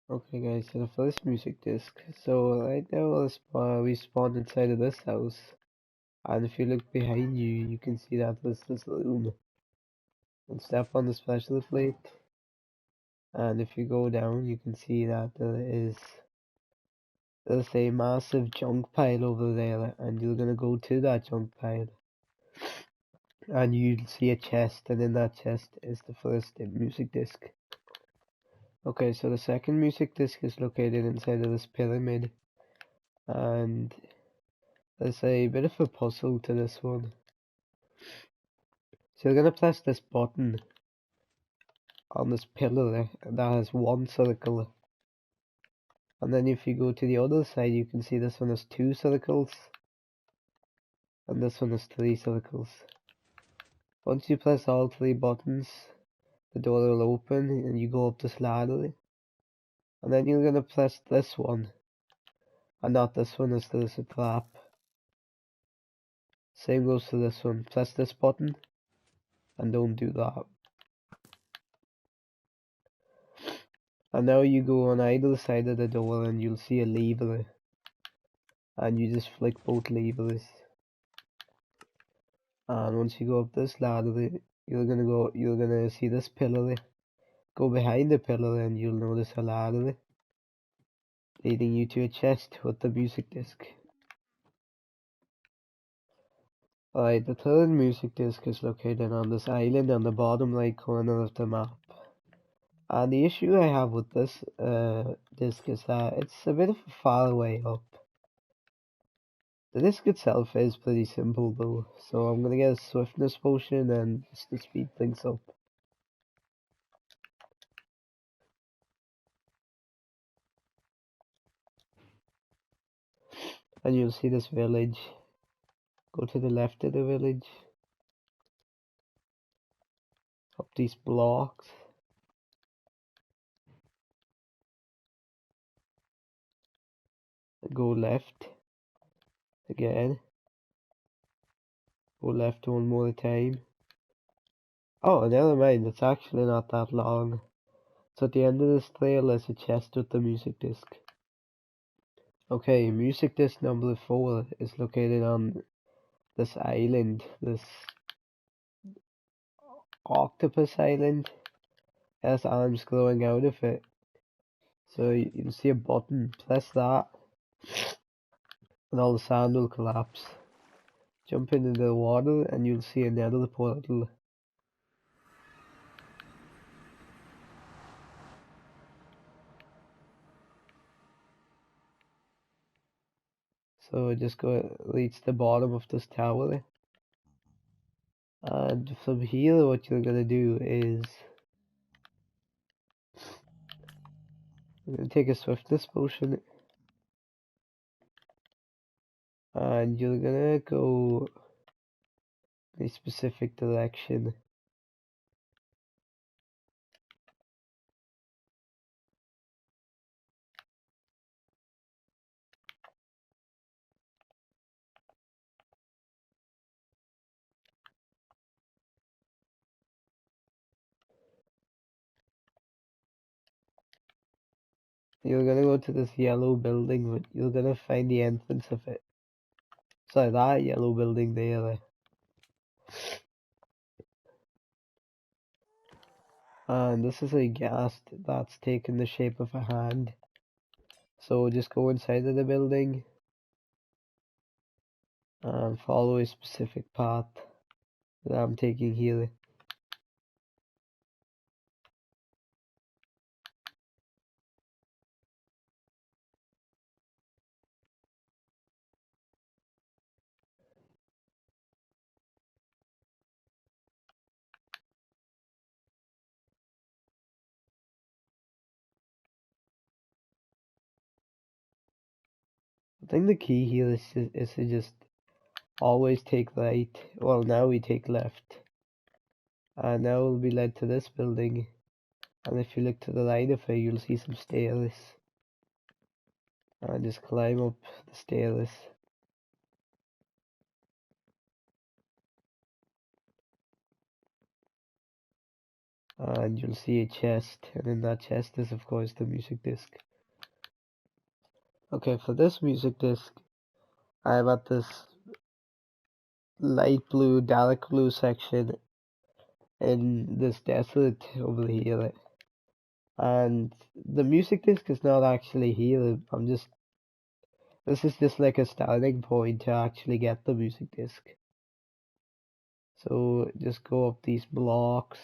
Okay guys, so the first music disc. So right now we spawned inside of this house, and if you look behind you, you can see that there's this room. And step on the special plate, and if you go down, you can see that there's a massive junk pile over there, and you're gonna go to that junk pile, and you'll see a chest, and in that chest is the first music disc. Okay, so the second music disc is located inside of this pyramid, and there's a bit of a puzzle to this one. So you're gonna press this button on this pillar there, that has one circle. And then if you go to the other side, you can see this one has two circles, and this one has three circles. Once you press all three buttons, the door will open, and you go up this ladder. And then you're gonna press this one, and not this one, as there's a trap. Same goes to this one. Press this button, and don't do that. And now you go on either side of the door, and you'll see a lever, and you just flick both levers. And once you go up this ladder, you're gonna see this pillar. Go behind the pillar, and you'll notice a ladder leading you to a chest with the music disc. Alright, the third music disc is located on this island on the bottom right corner of the map. And the issue I have with this disc is that it's a bit of a far way up. The disc itself is pretty simple though, so I'm gonna get a swiftness potion and just to speed things up. And you'll see this village. Go to the left of the village. Up these blocks. Go left. Again. Go left one more time. Oh, never mind, it's actually not that long. So at the end of this trail there's a chest with the music disc. Okay, music disc number 4 is located on this island, this octopus island. It has arms growing out of it. So you'll see a button, press that, and all the sand will collapse. Jump into the water and you'll see another portal. So just go reach the bottom of this tower. And from here what you're gonna do is you're gonna take a swiftness potion and you're gonna go in a specific direction. You're gonna go to this yellow building, but you're gonna find the entrance of it. Sorry, that yellow building there. And this is a ghast that's taken the shape of a hand. So just go inside of the building and follow a specific path that I'm taking here. I think the key here is to just always take right. Well, now we take left. And now we'll be led to this building. And if you look to the right of it, you'll see some stairs. And just climb up the stairs. and you'll see a chest, and in that chest is of course the music disc. Okay, for this music disc, I've got this light blue, dark blue section in this desert over here, and the music disc is not actually here. This is just like a starting point to actually get the music disc. So just go up these blocks.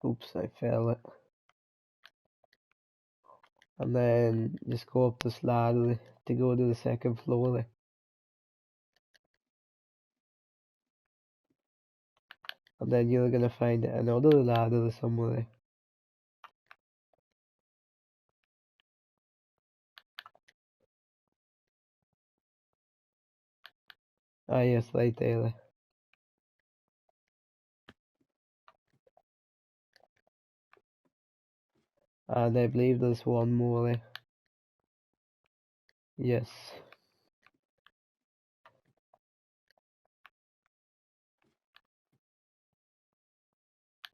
Oops, I fell it. And then just go up this ladder to go to the second floor. And then you're gonna find another ladder somewhere. Ah yes, right there. And I believe there's one more. Yes.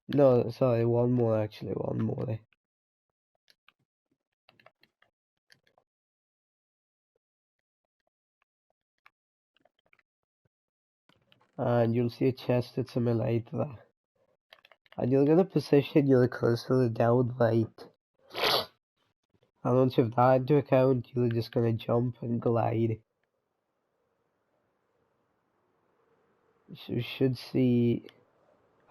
No, sorry, one more actually, one more. And you'll see a chest that's on the right there. And you're gonna position your cursor down right. And once you've that into account, you're just gonna jump and glide. So you should see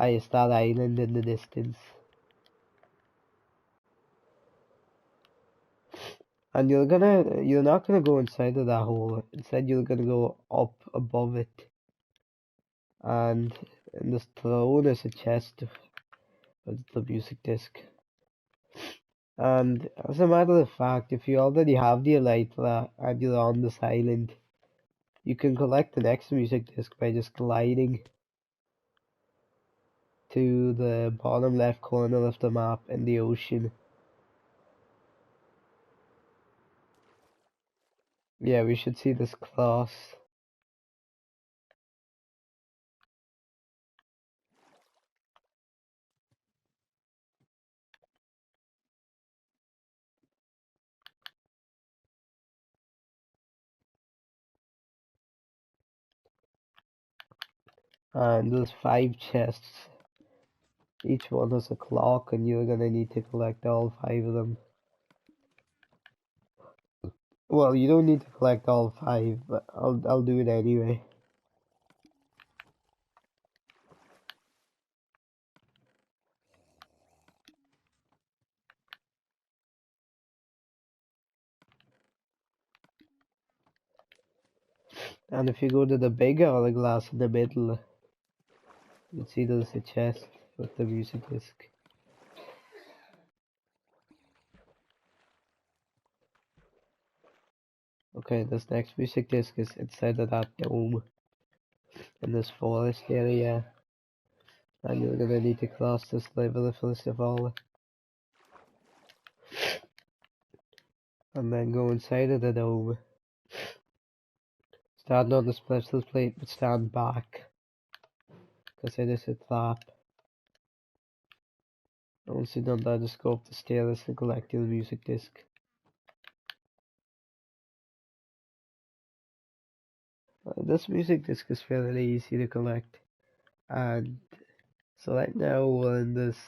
Stal Island in the distance. And you're not gonna go inside of that hole. Instead, you're gonna go up above it. And in this throne is a chest with the music disc. And as a matter of fact, if you already have the Elytra and you're on this island, you can collect the next music disc by just gliding to the bottom left corner of the map in the ocean. Yeah, we should see this cross. And there's 5 chests. Each one has a clock, and you're gonna need to collect all 5 of them. Well, you don't need to collect all 5, but I'll do it anyway. And if you go to the big hourglass in the middle, you'll see there's a chest with the music disc. Okay, this next music disc is inside of that dome in this forest area. And you're gonna need to cross this river first of all. And then go inside of the dome. Stand on the special plate, but stand back, because it is a trap. Once you've done that, just go up the stairs and collect your music disc. This music disc is fairly easy to collect. And so right now we're in this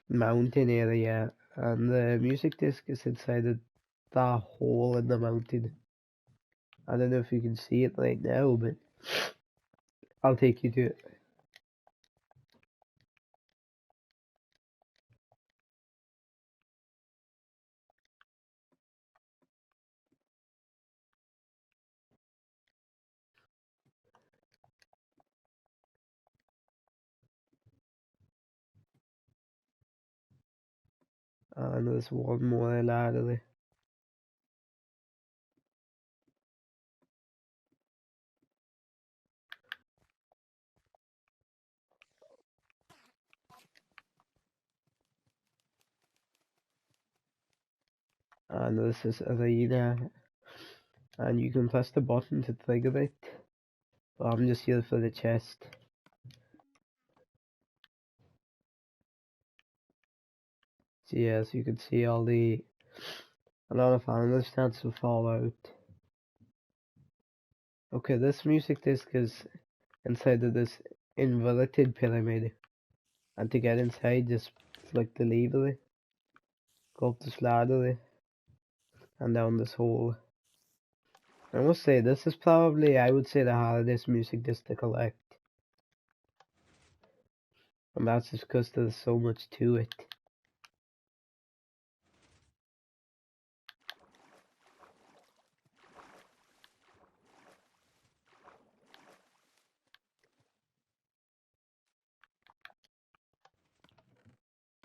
mountain area, and the music disc is inside of that hole in the mountain. I don't know if you can see it right now, but I'll take you to it. And there's one more ladder. And this is arena, and you can press the button to trigger it. But I'm just here for the chest. So yeah, as you can see, a lot of animals start to fall out. Okay, this music disc is inside of this inverted pyramid. And to get inside, just flick the lever, go up this ladder, and down this hole. I must say, this is probably, I would say, the hardest music disc to collect. And that's just because there's so much to it.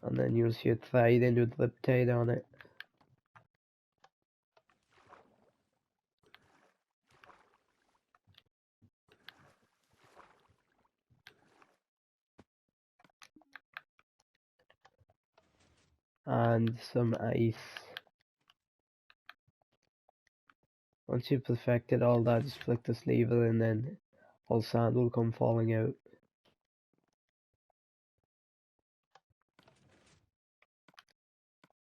And then you'll see a trident with Riptide on it. And some ice. Once you've perfected all that, just flick this lever and then all sand will come falling out.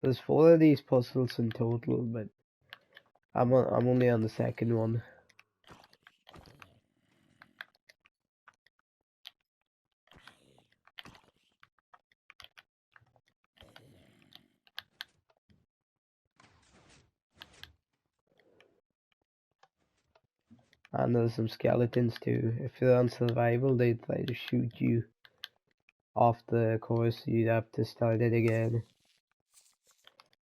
There's 4 of these puzzles in total, but I'm only on the second one. And there's some skeletons too. If you're on survival, they try to shoot you off the course, you'd have to start it again.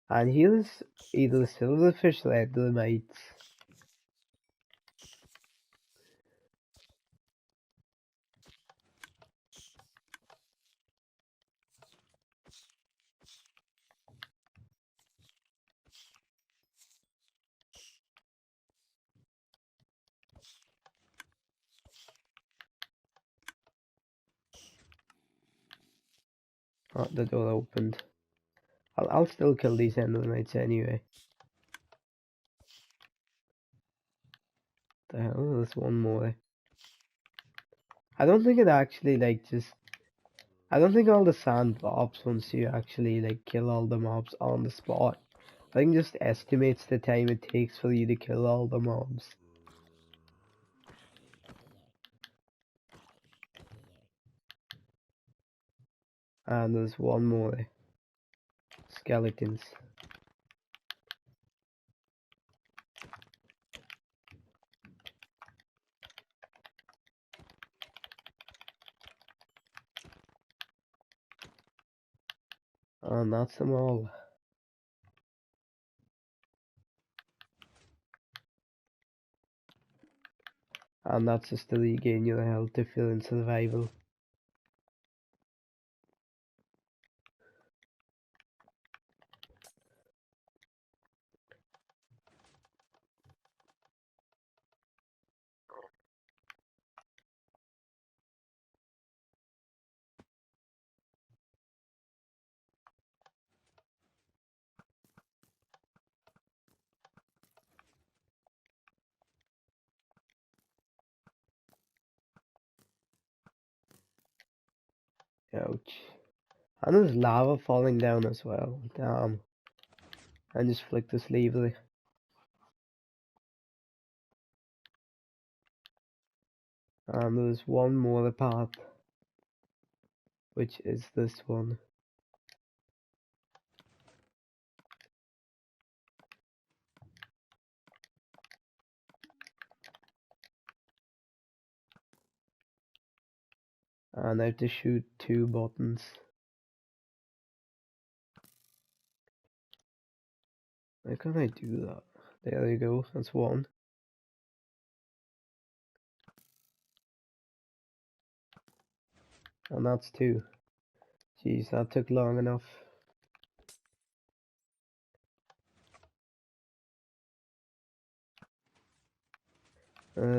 And here's either silverfish or endermites. Oh, the door opened. I'll still kill these endermites anyway. The hell, there's one more. I don't think it actually I don't think all the sand drops once you actually kill all the mobs on the spot. I think it just estimates the time it takes for you to kill all the mobs. And there's one more. Skeletons. And that's them all. And that's just to regain your health if you're in survival. Ouch. And there's lava falling down as well. Damn. I just flick this lever. And there's one more path, which is this one. And I have to shoot 2 buttons. How can I do that? There you go, that's 1. And that's 2. Jeez, that took long enough.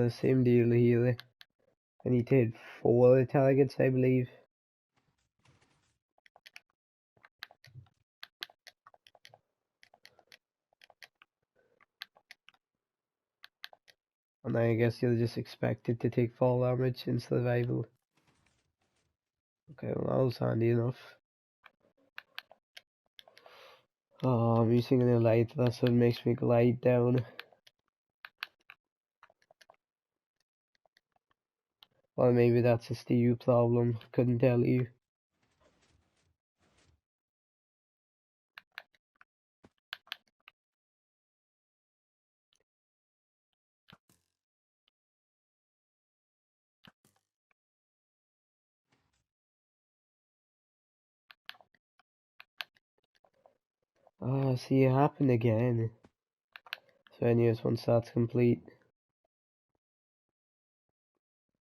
Same deal here. I need to hit 4 targets, I believe. And I guess you're just expected to take fall damage in survival. Okay, well that was handy enough. Oh, I'm using the light, that's what makes me glide down. Or maybe that's a Steve problem, couldn't tell you. Oh, see it happened again. So anyways, once that's complete,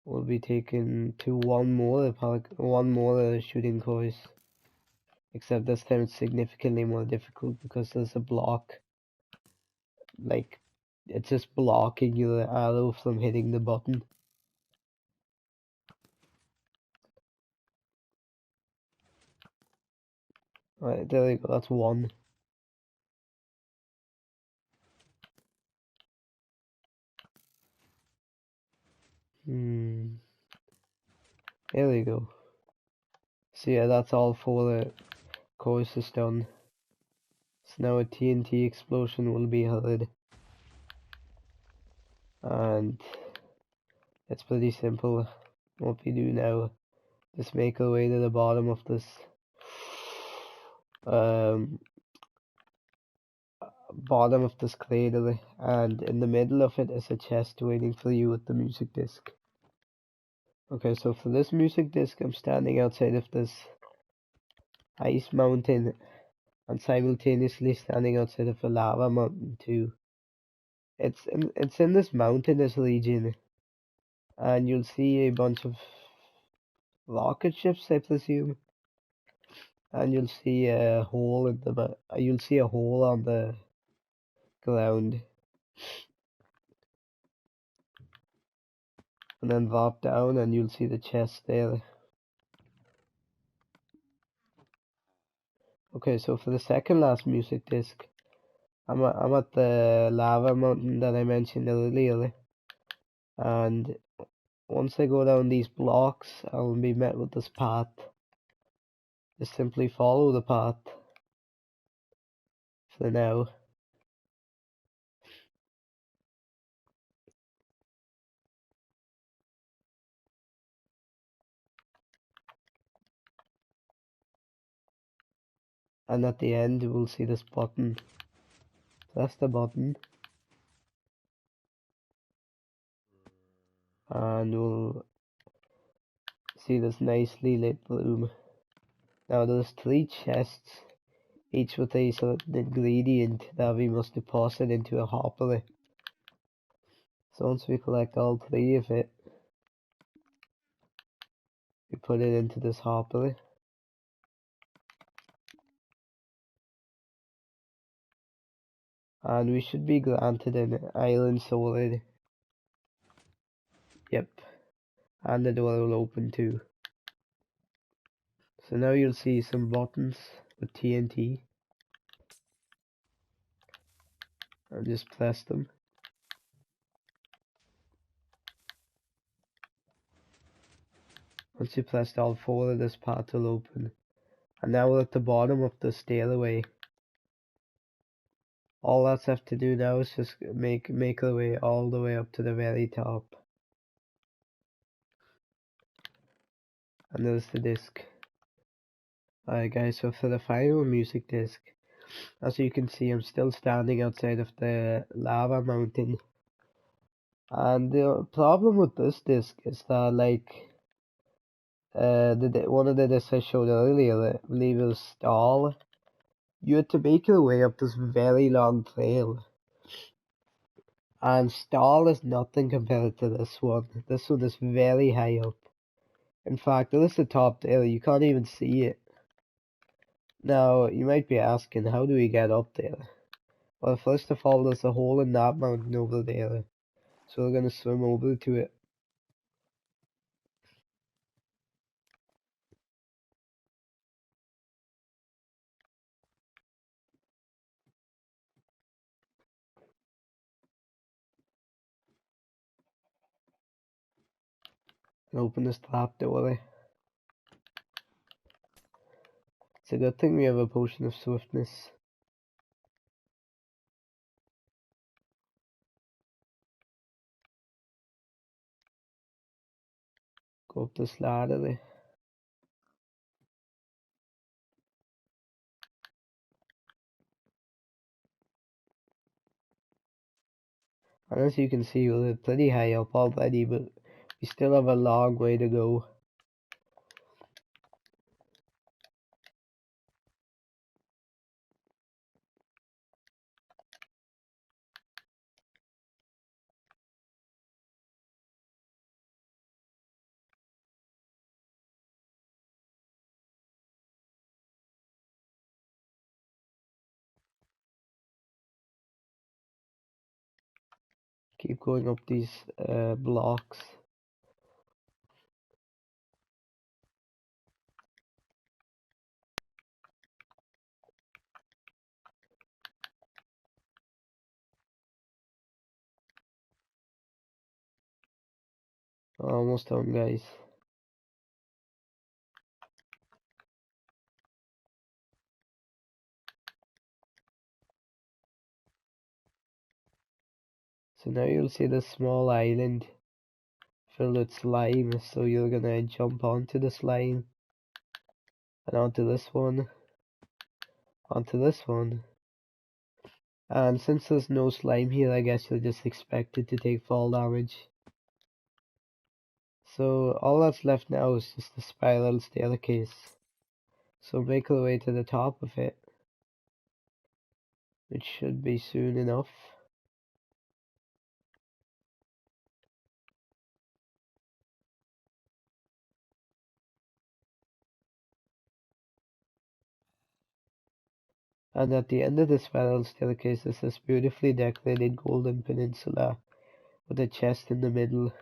we'll be taken to one more shooting course. Except this time it's significantly more difficult because there's a block. Like, it's just blocking your arrow from hitting the button. Right, there we go, that's one. There we go. So yeah, that's all for the courses done. So now a TNT explosion will be heard. And it's pretty simple. What we do now, just make our way to the bottom of this crater, and in the middle of it is a chest waiting for you with the music disc. Okay, so for this music disc, I'm standing outside of this ice mountain and simultaneously standing outside of a lava mountain too. It's in this mountainous region, and you'll see a bunch of rocket ships, I presume, and you'll see a hole in the you'll see a hole on the ground, and then drop down, and you'll see the chest there. Okay, so for the second last music disc, I'm at the lava mountain that I mentioned earlier, and once I go down these blocks, I'll be met with this path. Just simply follow the path for now. And at the end, we'll see this button. Press the button, and we'll see this nicely lit room. Now there's 3 chests, each with a certain ingredient that we must deposit into a hopper. So once we collect all 3 of it, we put it into this hopper. And we should be granted an iron sword. Yep. And the door will open too. So now you'll see some buttons with TNT. And just press them. Once you press all 4, this part will open. And now we're at the bottom of the stairway. All that's left to do now is just make our way all the way up to the very top. And there's the disc. Alright guys, so for the final music disc, as you can see, I'm still standing outside of the lava mountain. And the problem with this disc is that, like, one of the discs I showed earlier, I believe it was Stal, you had to make your way up this very long trail. And Stal is nothing compared to this one. This one is very high up. In fact, this is the top there, you can't even see it. Now, you might be asking, how do we get up there? Well, first of all, there's a hole in that mountain over there. So we're gonna swim over to it. and open this trap door. It's a good thing we have a potion of swiftness. Go up this ladder. And as you can see, we're pretty high up already, but we still have a long way to go. Keep going up these blocks. Almost done, guys. So now you'll see this small island filled with slime, so you're gonna jump onto the slime, and onto this one, onto this one. And since there's no slime here, I guess you're just expected to take fall damage. So all that's left now is just the spiral staircase. So make our way to the top of it. It should be soon enough. And at the end of the spiral staircase is this beautifully decorated golden peninsula with a chest in the middle.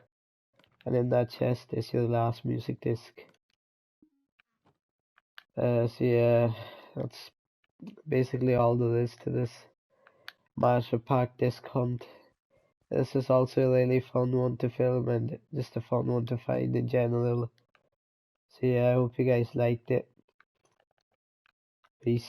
And in that chest is your last music disc. So yeah, that's basically all there is to this Master Pack disc hunt. This is also a really fun one to film and just a fun one to find in general. So yeah, I hope you guys liked it. Peace.